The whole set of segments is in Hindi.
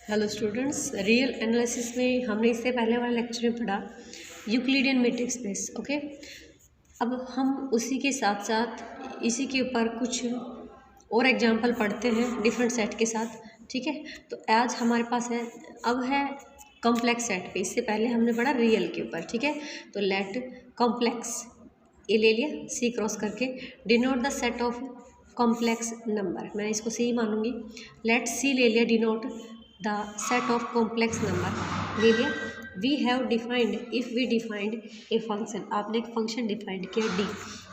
हेलो स्टूडेंट्स, रियल एनालिसिस में हमने इससे पहले वाले लेक्चर में पढ़ा यूक्लिडियन मैट्रिक्स स्पेस। ओके, अब हम उसी के साथ साथ इसी के ऊपर कुछ और एग्जांपल पढ़ते हैं डिफरेंट सेट के साथ। ठीक है, तो आज हमारे पास है, अब है कॉम्प्लेक्स सेट पे। इससे पहले हमने पढ़ा रियल के ऊपर। ठीक है, तो लेट कॉम्प्लेक्स ए ले लिया सी क्रॉस करके, denote the set of complex number, मैं इसको सी ही मानूंगी। लेट सी ले लिया, denote the set of complex number ले लिया। We have defined, if we defined a function, आपने एक फंक्शन डिफाइंड किया डी,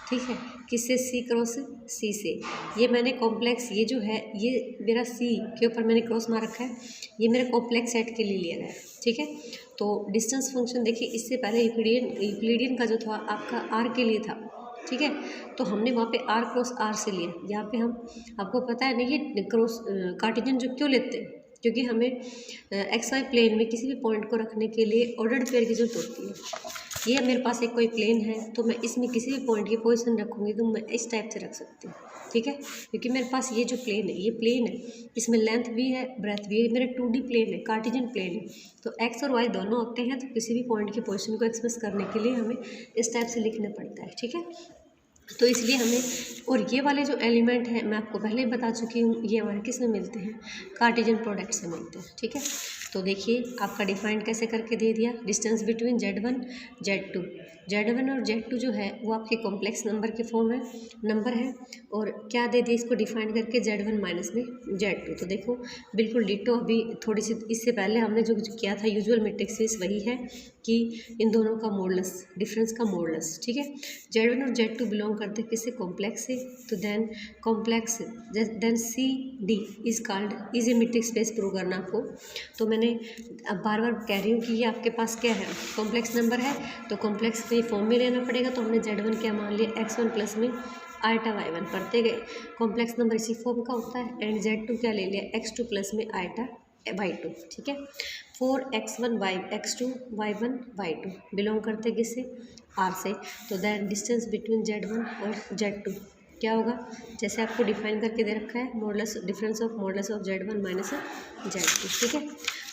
ठीक है, किससे, सी क्रॉस सी से। ये मैंने कॉम्प्लेक्स, ये जो है ये मेरा सी के ऊपर मैंने क्रॉस मार रखा है, ये मेरे कॉम्प्लेक्स सेट के लिए लिया गया है। ठीक है, तो डिस्टेंस फंक्शन देखिए, इससे पहले यूक्लिडियन का जो था आपका आर के लिए था। ठीक है, तो हमने वहाँ पे आर क्रॉस आर से लिया। यहाँ पे हम, आपको पता है ना, ये क्रॉस कार्टेशियन जो क्यों लेते हैं, क्योंकि हमें एक्स वाई प्लेन में किसी भी पॉइंट को रखने के लिए ऑर्डर्ड पेयर की जरूरत होती है। ये मेरे पास एक कोई प्लेन है, तो मैं इसमें किसी भी पॉइंट की पोजीशन रखूँगी तो मैं इस टाइप से रख सकती हूँ। ठीक है, क्योंकि मेरे पास ये जो प्लेन है, ये प्लेन है, इसमें लेंथ भी है, ब्रेथ भी है, मेरा 2D प्लेन है, कार्टेशियन प्लेन है। तो एक्स और वाई दोनों होते हैं, तो किसी भी पॉइंट की पोजीशन को एक्सप्रेस करने के लिए हमें इस टाइप से लिखना पड़ता है। ठीक है, तो इसलिए हमें, और ये वाले जो एलिमेंट हैं मैं आपको पहले ही बता चुकी हूँ, ये हमारे किस में मिलते हैं, कार्टेशियन प्रोडक्ट से मिलते हैं। ठीक है, तो देखिए आपका डिफाइंड कैसे करके दे दिया, distance between Z1 Z2, Z1 और Z2 जो है वो आपके कॉम्प्लेक्स नंबर के फॉर्म है, नंबर है, और क्या दे दिया इसको डिफाइन करके, Z1 माइनस में Z2। तो देखो बिल्कुल डिटो, अभी थोड़ी सी इससे पहले हमने जो किया था यूजुअल मैट्रिक्स वही है कि इन दोनों का मॉडुलस, डिफरेंस का मॉडुलस। ठीक है, Z1 और Z2 बिलोंग करते हैं किससे, कॉम्प्लेक्स से, तो then complex, then C D is called, is a matrix space prove करना आपको। तो मैंने अब बार बार कह रही हूँ कि ये आपके पास क्या है, कॉम्प्लेक्स नंबर है, तो कॉम्प्लेक्स के फॉर्म में लेना पड़ेगा। तो हमने Z1 क्या मान लिया, x1 प्लस में आयटा y1 पढ़ते गए, कॉम्प्लेक्स नंबर इसी फॉर्म का होता है। एंड Z2 क्या ले लिया, x2 प्लस में आयटा y2। ठीक है, 4x1 x2 y1 y2 belong करते किससे, R से। तो दैन डिस्टेंस बिटवीन Z1 और Z2 क्या होगा, जैसे आपको डिफाइन करके दे रखा है, modulus, difference of modulus of Z1 minus Z2। ठीक है,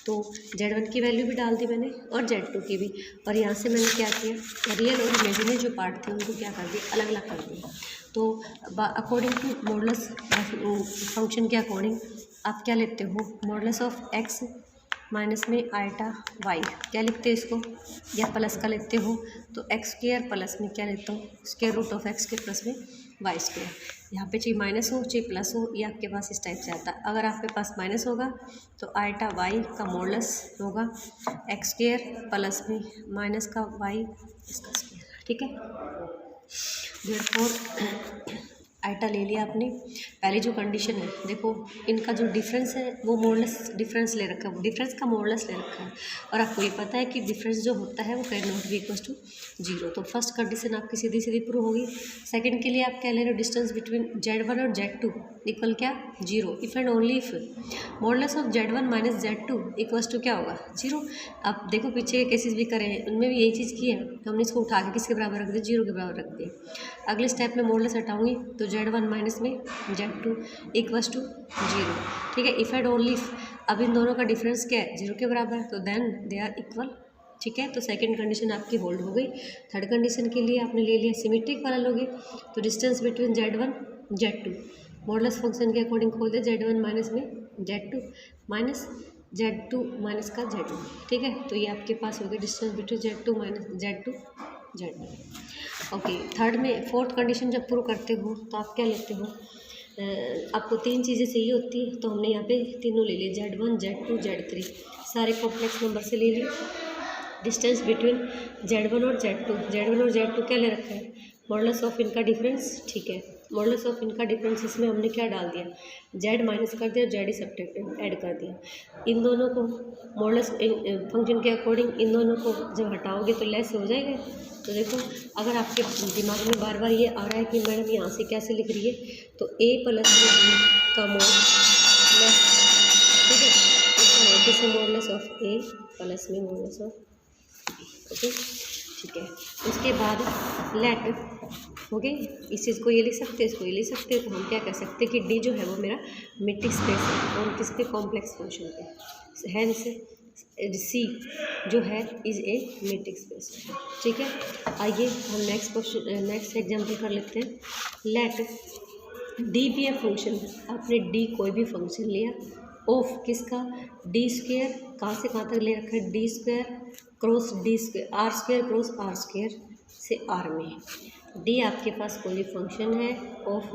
तो Z1 की वैल्यू भी डाल दी मैंने और Z2 की भी, और यहाँ से मैंने क्या किया, रियल और इमेजिनरी जो पार्ट थे उनको क्या कर दिया, अलग अलग कर दिया। तो अकॉर्डिंग टू मॉडुलस फंक्शन के अकॉर्डिंग आप क्या लेते हो, मॉडुलस ऑफ एक्स माइनस में आयटा वाई, क्या लिखते हैं इसको, या प्लस का लेते हो तो एक्स स्क्वायर प्लस में क्या लेता हूँ, स्क्वायर रूट ऑफ एक्स के प्लस में वाई स्क्वायर। यहाँ पे चाहे माइनस हो चाहे प्लस हो, ये आपके पास इस टाइप से आता है। अगर आपके पास माइनस होगा तो आयटा वाई का मॉडुलस होगा एक्स स्क्वायर प्लस में माइनस का वाई इसका स्क्वायर। ठीक है, देयरफॉर आयटा ले लिया आपने। पहली जो कंडीशन है, देखो इनका जो डिफरेंस है वो मॉडुलस डिफरेंस ले रखा है, डिफरेंस का मॉडुलस ले रखा है, और आपको ये पता है कि डिफरेंस जो होता है वो can not be equal to 0। तो फर्स्ट कंडीशन आपकी सीधी सीधी प्रूव होगी। सेकंड के लिए आप क्या ले रहे हो, डिस्टेंस बिटवीन Z1 और Z2 इक्वल क्या, 0, if and only if modulus of Z1 minus Z2 equals to क्या होगा, 0। आप देखो पीछे के केसेस भी करे हैं, उनमें भी यही चीज़ की है, तो हमने इसको उठा के किसके बराबर रख दिया, 0 के बराबर रख दिया। अगले स्टेप में मॉडुलस हटाऊंगी तो Z1 माइनस में Z2 इक्वल्स टू 0। ठीक है, इफ़ एंड ओनली इफ, अब इन दोनों का डिफरेंस क्या है, 0 के बराबर, तो देन दे आर इक्वल। ठीक है, तो सेकंड कंडीशन आपकी होल्ड हो गई। थर्ड कंडीशन के लिए आपने ले लिया सिमेट्रिक वाला लोगे, तो distance between Z1 Z2 modulus function के अकॉर्डिंग खोल दे, Z1 माइनस में Z2 माइनस Z2 माइनस का Z1। ठीक है, तो ये आपके पास हो गया distance between Z2 minus Z2 Z1। Okay, third में फोर्थ कंडीशन जब प्रूव करते हो तो आप क्या लेते हो, आपको तीन चीज़ें चाहिए होती है, तो हमने यहाँ पे तीनों ले लिए, Z1 Z2 Z3 सारे कॉम्प्लेक्स नंबर से ले लिए। डिस्टेंस बिटवीन Z1 और Z2 क्या ले रखा है, मॉडुलस ऑफ इनका डिफरेंस। ठीक है, मॉडुलस ऑफ इनका डिफरेंस, इसमें हमने क्या डाल दिया, Z माइनस कर दिया, Z सब्ट्रैक्ट ऐड कर दिया। इन दोनों को मॉडुलस फंक्शन के अकॉर्डिंग इन दोनों को जब हटाओगे तो लेस हो जाएगा। तो देखो अगर आपके दिमाग में बार बार ये आ रहा है कि मैडम यहाँ से कैसे लिख रही है, तो A प्लस में B का मॉडुलस, ठीक है, इसका मॉडुलस ऑफ A प्लस में मॉडुलस ऑफ, ओके, ठीक है। उसके बाद लेट, ओके, इस चीज़ को ये लिख सकते हैं, इसको ये लिख सकते हैं, तो हम क्या कह सकते हैं कि डी जो है वो मेरा मैट्रिक्स स्पेस है, और किस पे, कॉम्प्लेक्स फंक्शन पे। हैंस सी जो है इज ए मैट्रिक्स स्पेस। ठीक है, आइए हम नेक्स्ट एग्जाम्पल कर लेते हैं। Let D be a function, आपने डी कोई भी फंक्शन लिया ऑफ किसका, डी स्क्वेयर, कहाँ से कहाँ तक ले रखा है, D square cross D square, R square cross R square से आर में। डी आपके पास कोई भी फंक्शन है of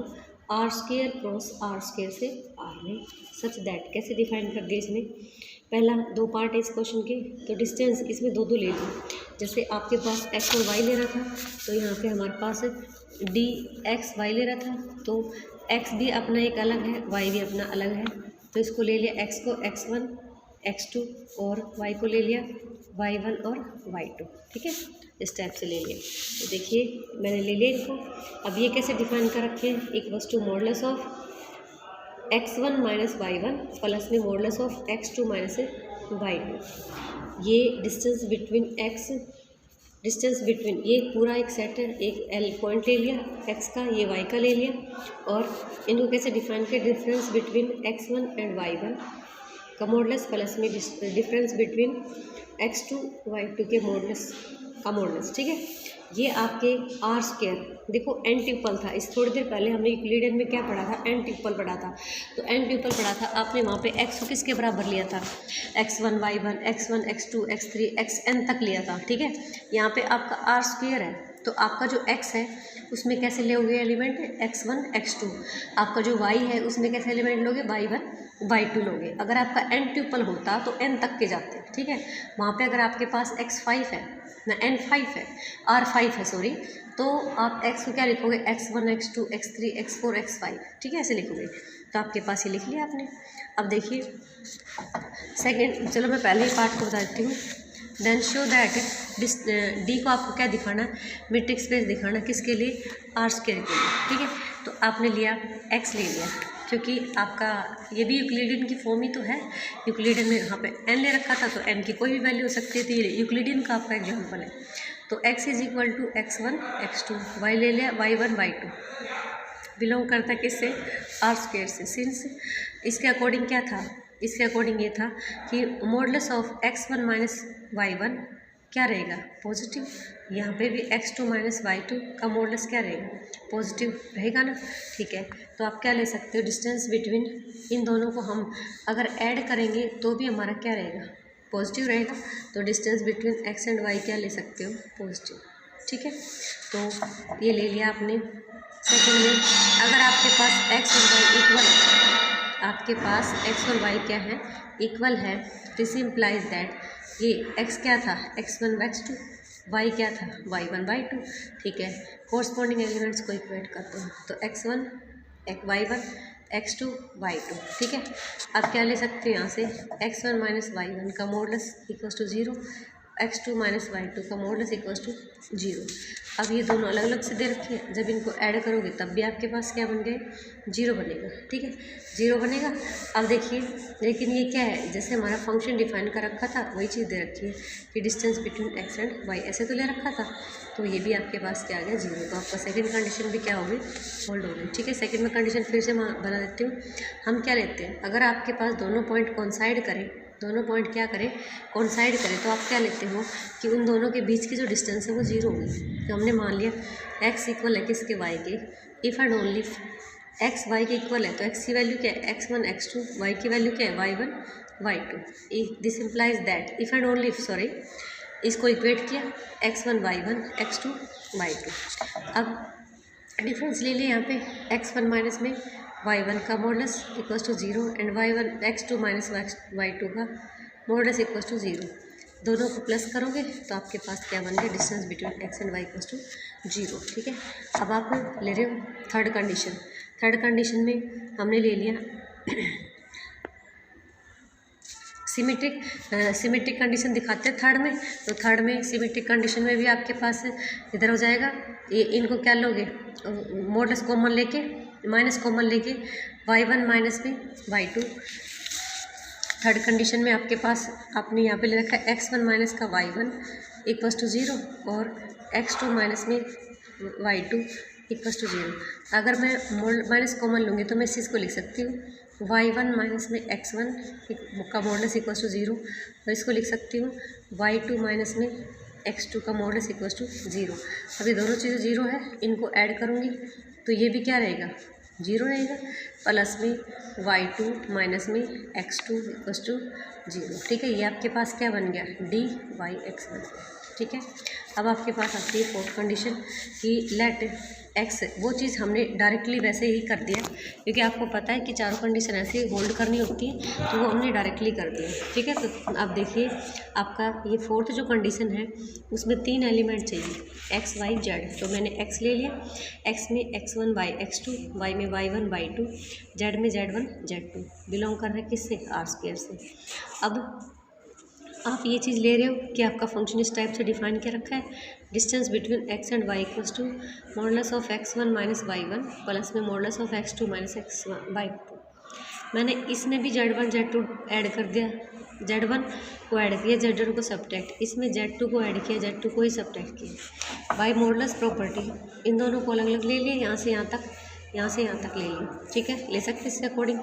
R square cross R square से आर में, सच दैट, कैसे डिफाइन कर दिया इसने, पहला दो पार्ट है इस क्वेश्चन के, तो डिस्टेंस इसमें दो ले लो। जैसे आपके पास एक्स और वाई ले रहा था, तो यहाँ पे हमारे पास डी एक्स वाई ले रहा था, तो एक्स भी अपना एक अलग है, वाई भी अपना अलग है, तो इसको ले लिया एक्स को x1 x2 और y को ले लिया y1 और y2। ठीक है, इस टाइप से ले लिया। तो देखिए मैंने ले लिया इनको। अब ये कैसे डिफाइन कर रखे हैं, equals to modulus of x1 minus y1 plus में modulus of x2 minus y2। ये डिस्टेंस बिटवीन ये पूरा एक सेट है, एक एल पॉइंट ले लिया x का, ये y का ले लिया, और इनको कैसे डिफाइन किया, difference between x1 and y1 का मॉडुलस प्लस में डिफरेंस बिटवीन x2 y2 के मॉडुलस का मॉडुलस। ठीक है, ये आपके आर स्क्वायर, देखो एन ट्यूपल था, इस थोड़ी देर पहले हमने यूक्लिडियन में क्या पढ़ा था, एन ट्यूपल पढ़ा था। तो एन ट्यूपल पढ़ा था आपने, वहाँ पे एक्स को किसके बराबर लिया था, x1 y1 x1 x2 x3 xn तक लिया था। ठीक है, यहाँ पे आपका आर स्क्वायर है, तो आपका जो x है उसमें कैसे लोगे एलिमेंट, x1 x2, आपका जो y है उसमें कैसे एलिमेंट लोगे, y1 y2 लोगे। अगर आपका एन ट्यूपल होता तो n तक के जाते। ठीक है, वहाँ पे अगर आपके पास x5 है ना, n5 है, r5 है सॉरी, तो आप x को क्या लिखोगे, x1 x2 x3 x4 x5। ठीक है, ऐसे लिखोगे, तो आपके पास ये लिख लिया आपने। अब देखिए सेकेंड, चलो मैं पहले ही पार्ट को बता देती हूँ। देन शो दैट डी को आपको क्या दिखाना, मैट्रिक्स स्पेस दिखाना, किसके लिए, आर स्क्वायर के लिए। ठीक है, तो आपने लिया x ले लिया, क्योंकि आपका ये भी यूक्लिडियन की फॉर्म ही तो है, यूक्लिडियन में यहाँ पे n ले रखा था, तो n की कोई भी वैल्यू हो सकती है, तो ये यूक्लिडियन का आपका एग्जाम्पल है। तो x is equal to x1 x2, y ले लिया y1 y2, बिलोंग करता है किससे, आर स्क्वायर से। सिंस इसके अकॉर्डिंग क्या था, इसके अकॉर्डिंग ये था कि modulus of x1 minus y1 क्या रहेगा, पॉजिटिव। यहाँ पे भी x2 माइनस y2 का मॉडुलस क्या रहेगा, पॉजिटिव रहेगा ना। ठीक है, तो आप क्या ले सकते हो, डिस्टेंस बिटवीन इन दोनों को हम अगर ऐड करेंगे तो भी हमारा क्या रहेगा, पॉजिटिव रहेगा। तो distance between x and y क्या ले सकते हो, पॉजिटिव। ठीक है, तो ये ले लिया आपने। सेकेंड में अगर आपके पास x और y इक्वल है, आपके पास x और y क्या है, इक्वल है, दिस इम्प्लाइज दैट ये x क्या था, x1 x2, y क्या था, y1 y2। ठीक है, कोरस्पॉन्डिंग एलिमेंट्स को इक्वेट करते हैं, तो x1 y1 x2 y2। ठीक है, अब क्या ले सकते हैं यहाँ से, x1 माइनस y1 का modulus equals to 0, x2 minus y2 का मॉडुलस इक्वल्स टू 0। अब ये दोनों अलग अलग से दे रखे हैं, जब इनको ऐड करोगे तब भी आपके पास क्या बन गए, 0 बनेगा। ठीक है, 0 बनेगा। अब देखिए, लेकिन ये क्या है, जैसे हमारा फंक्शन डिफाइन कर रखा था वही चीज़ दे रखी है कि distance between x and y, ऐसे तो ले रखा था, तो ये भी आपके पास क्या आ गया, 0। तो आपका सेकंड कंडीशन भी क्या होगी, होल्ड होगी। ठीक है, सेकंड में कंडीशन फिर से बना देती हूँ। हम क्या लेते हैं, अगर आपके पास दोनों पॉइंट कोइंसाइड करें, दोनों पॉइंट क्या करें, कोइंसाइड करें, तो आप क्या लेते हो कि उन दोनों के बीच की जो डिस्टेंस है वो 0 होगी। तो हमने मान लिया x इक्वल है किसके, y के, if and only x y के इक्वल है, तो x की वैल्यू क्या है, x1 x2, y की वैल्यू क्या है, y1 y2। This implies that if and only sorry, इसको इक्वेट किया x1 y1 x2 y2। अब डिफरेंस ले लिया यहाँ पे, x1 माइनस में y1 का modulus equals to 0 and y1 x2 minus y2 का मॉडुलस इक्वल्स टू 0। दोनों को प्लस करोगे तो आपके पास क्या बन गया, distance between x and y equals to 0। ठीक है, अब आप ले रहे हो थर्ड कंडीशन। थर्ड कंडीशन में हमने ले लिया सिमेट्रिक कंडीशन दिखाते हैं थर्ड में। तो थर्ड में सिमेट्रिक कंडीशन में भी आपके पास इधर हो जाएगा, ये इनको क्या लोगे, मॉडुलस कॉमन लेके, माइनस कॉमन लेके, y1 माइनस में y2। थर्ड कंडीशन में आपके पास आपने यहाँ पे ले रखा है x1 माइनस का y1 इक्वल्स टू 0 और x2 माइनस में y2 इक्वल्स टू 0। अगर मैं माइनस कॉमन लूँगी तो मैं इस चीज़ को लिख सकती हूँ y1 माइनस में x1 का मॉडुलस इक्वल्स टू 0, तो इसको लिख सकती हूँ y2 माइनस में x2 का मॉडुलस इक्वल्स टू 0। अभी दोनों चीज़ें 0 है, इनको ऐड करूँगी तो ये भी क्या रहेगा 0 रहेगा, प्लस में y2 माइनस में x2 इक्वल्स टू 0। ठीक है, ये आपके पास क्या बन गया dy x बन गया। ठीक है, अब आपके पास आती है फोर्थ कंडीशन कि लेट x, वो चीज़ हमने डायरेक्टली वैसे ही कर दिया क्योंकि आपको पता है कि चारों कंडीशन ऐसे ही होल्ड करनी होती है, तो वो हमने डायरेक्टली कर दिया। ठीक है, तो आप देखिए आपका ये फोर्थ जो कंडीशन है उसमें 3 एलिमेंट चाहिए x y z, तो मैंने x ले लिया, x में x1 y x2, y में y1 y2, z में z1 z2, बिलोंग कर रहा है किससे आर स्क्वायर से। अब आप ये चीज़ ले रहे हो कि आपका फंक्शन इस टाइप से डिफाइन क्या रखा है, distance between x and y equals to modulus of x1 minus y1 plus में modulus of x2 minus y2। मैंने इसमें भी z1 z2 ऐड कर दिया, z1 को ऐड किया, z1 को सब्ट्रैक्ट, इसमें z2 को ऐड किया, z2 को ही सब्ट्रैक्ट किया। बाय मॉडुलस प्रॉपर्टी इन दोनों को अलग अलग ले लिया, यहाँ से यहाँ तक, यहाँ से यहाँ तक ले लिया। ठीक है, ले सकते इसके अकॉर्डिंग।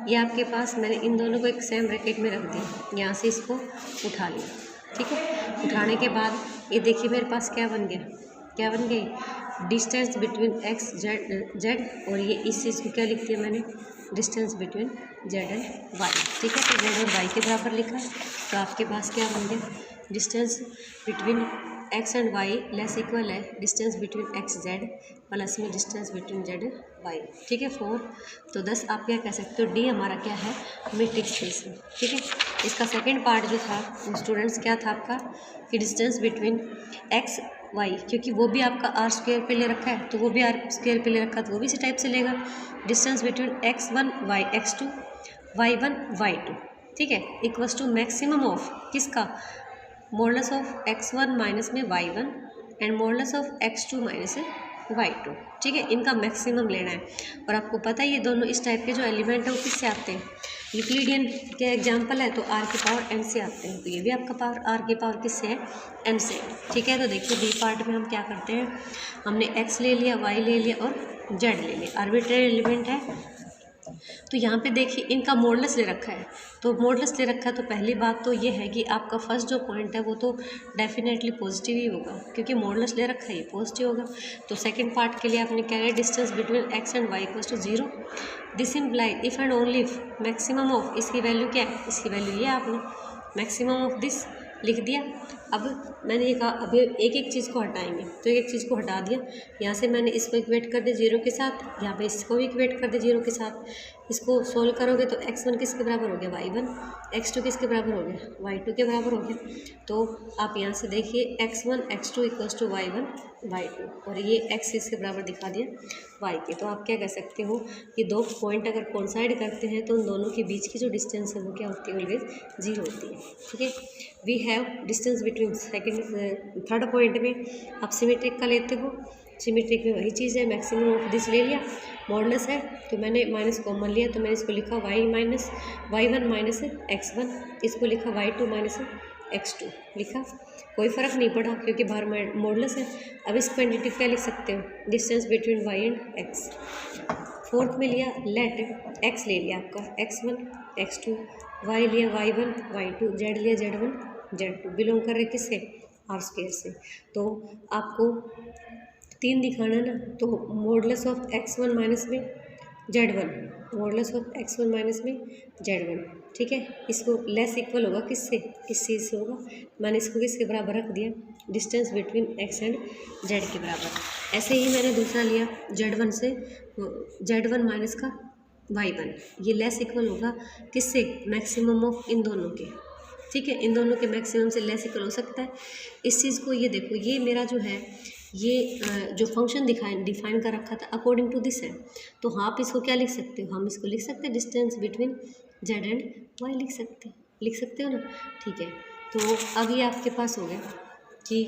ये आपके पास मैंने इन दोनों को एक सेम ब्रैकेट में रख दिया, यहाँ से इसको उठा लिया। ठीक है, उठाने के बाद ये देखिए मेरे पास क्या बन गया, क्या बन गई डिस्टेंस बिटवीन x z, और ये इस चीज़ को क्या लिख दिया मैंने distance between z and y। ठीक है, तो z और y के बराबर लिखा, तो आपके पास क्या बन गया distance between x and y less equal है distance between x z plus में डिस्टेंस बिटवीन z y। ठीक है, 4, तो 10 आप क्या कह सकते हो, डी हमारा क्या है मैट्रिक्स स्पेस में। ठीक है, इसका सेकंड पार्ट जो था स्टूडेंट्स क्या था आपका कि डिस्टेंस बिटवीन x y, क्योंकि वो भी आपका आर स्क्वायर पे ले रखा है, तो वो भी आर स्क्वायर पे ले रखा है, तो वो भी इसी टाइप से लेगा distance between x1 y x2 y1 y2। ठीक है, इक्वल्स टू मैक्सिमम ऑफ किसका मॉडुलस ऑफ x1 माइनस में y1 and modulus of x2 minus y2। ठीक है, इनका मैक्सिमम लेना है। और आपको पता है ये दोनों इस टाइप के जो एलिमेंट है वो किससे आते हैं, यूक्लिडियन के एग्जांपल है तो r की पावर n से आते हैं, तो ये भी आपका पावर r की पावर किससे है n से। ठीक है, तो देखिए बी पार्ट में हम क्या करते हैं, हमने x ले लिया, y ले लिया और z ले लिया, आर्बिट्रेरी एलिमेंट है। तो यहाँ पे देखिए इनका मॉडुलस ले रखा है, तो मॉडुलस ले रखा है तो पहली बात तो ये है कि आपका फर्स्ट जो पॉइंट है वो तो डेफिनेटली पॉजिटिव ही होगा क्योंकि मॉडुलस ले रखा है, ये पॉजिटिव होगा। तो सेकंड पार्ट के लिए आपने क्या है distance between x and y equals to 0, this imply if and only if maximum of, इसकी वैल्यू क्या है, इसकी वैल्यू ये आपने मैक्सिमम ऑफ दिस लिख दिया। अब मैंने ये कहा अभी एक एक चीज़ को हटाएंगे, तो एक चीज़ को हटा दिया, यहाँ से मैंने इसको इक्वेट कर दिया 0 के साथ, यहाँ पे इसको भी इक्वेट कर दिया 0 के साथ। इसको सोल्व करोगे तो x1 किसके बराबर हो गया y1, x2 किसके बराबर हो गया y2 के बराबर हो गया। तो आप यहाँ से देखिए x1 x2 equals to y1 y2, और ये x इसके बराबर दिखा दिया y के। तो आप क्या कह सकते हो कि दो पॉइंट अगर कोइंसाइड करते हैं तो उन दोनों के बीच की जो डिस्टेंस है वो क्या होती है ऑलवेज 0 होती है। ठीक है, we have distance between second third point में आप सिमेट्रिक का लेते हो, सिमेट्रिक में वही चीज़ है, मैक्सिमम ऑफ दिस ले लिया, मॉडुलस है तो मैंने माइनस कॉमन लिया, तो मैंने इसको लिखा y1 माइनस x1, इसको लिखा y2 माइनस x2 लिखा, कोई फ़र्क नहीं पड़ा क्योंकि बाहर मॉडुलस है। अब इस क्वांटिटी क्या लिख सकते हो distance between y and x। Fourth में लिया लेट x ले लिया आपका x1 x2, y लिया y1 y2, z लिया z1 z2, बिलोंग कर रहे किससे आर स्क्वायर से। तो आपको 3 दिखाना ना, तो मॉडुलस ऑफ x1 माइनस में z1, modulus of x1 minus में z1। ठीक है, इसको लेस इक्वल होगा किससे, इस चीज़ से होगा, मैंने इसको किसके बराबर रख दिया distance between x and z के बराबर। ऐसे ही मैंने दूसरा लिया z1 से z1 माइनस का y1, ये लेस इक्वल होगा किससे मैक्सिमम ऑफ इन दोनों के। ठीक है, इन दोनों के मैक्सिमम से लेस इक्वल हो सकता है। इस चीज़ को ये देखो, ये मेरा जो है ये जो फंक्शन डिफाइन कर रखा था अकॉर्डिंग टू दिस है, तो आप इसको क्या लिख सकते हो, हम इसको लिख सकते हैं distance between z and y लिख सकते हो ना। ठीक है, तो अब ये आपके पास हो गया कि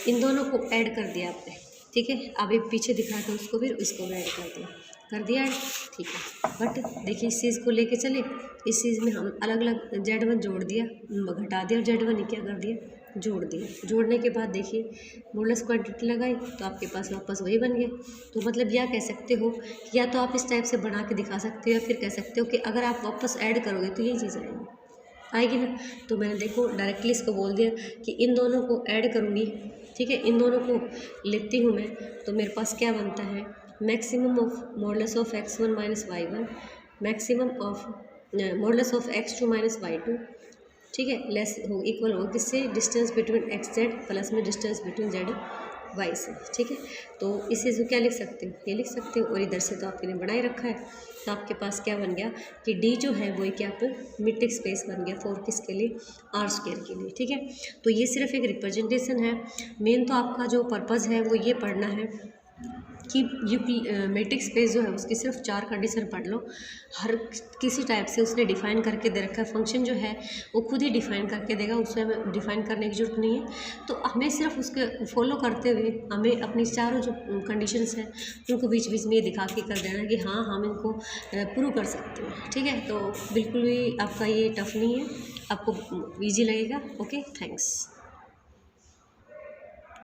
इन दोनों को ऐड कर दिया आपने। ठीक है, अब ये पीछे दिखा था उसको भी, इसको भी ऐड कर दिया। कर दिया है, ठीक है। बट देखिए इस चीज़ को लेके चले, इस चीज़ में हम अलग अलग Z1 जोड़ दिया, घटा दिया, और Z1 ही क्या कर दिया, जोड़ दिया। जोड़ने के बाद देखिए मॉडुलस क्वांटिटी लगाई तो आपके पास वापस वही बन गया। तो मतलब यह कह सकते हो कि या तो आप इस टाइप से बना के दिखा सकते हो, या फिर कह सकते हो कि अगर आप वापस ऐड करोगे तो यही चीज़ आएगी ना। तो मैंने देखो डायरेक्टली इसको बोल दिया कि इन दोनों को ऐड करूँगी, ठीक है, इन दोनों को लेती हूँ मैं, तो मेरे पास क्या बनता है, maximum of modulus of x1 minus y1, maximum of modulus of x2 minus y2, ठीक है, लेस हो इक्वल हो किससे, डिस्टेंस बिटवीन xz प्लस में डिस्टेंस बिटवीन z y से, ठीक है। तो इस चीज़ को क्या लिख सकते हो, ये लिख सकते हो, और इधर से तो आपने बनाए रखा है। तो आपके पास क्या बन गया कि D जो है वो क्या पे मीट्रिक स्पेस बन गया फॉर किसके लिए, R² के लिए, ठीक है। तो ये सिर्फ एक रिप्रेजेंटेशन है, मेन तो आपका जो पर्पज़ है वो ये पढ़ना है कि मैट्रिक्स स्पेस जो है उसकी सिर्फ 4 कंडीशन पढ़ लो। हर किसी टाइप से उसने डिफ़ाइन करके दे रखा है, फंक्शन जो है वो खुद ही डिफ़ाइन करके देगा, उसमें हमें डिफ़ाइन करने की जरूरत नहीं है। तो हमें सिर्फ उसके फॉलो करते हुए हमें अपनी चारों जो कंडीशंस हैं उनको बीच बीच में ये दिखा के कर देना कि हाँ हम इनको प्रूव कर सकते हैं, ठीक है। तो बिल्कुल भी आपका ये टफ नहीं है, आपको ईजी लगेगा। Okay, thanks.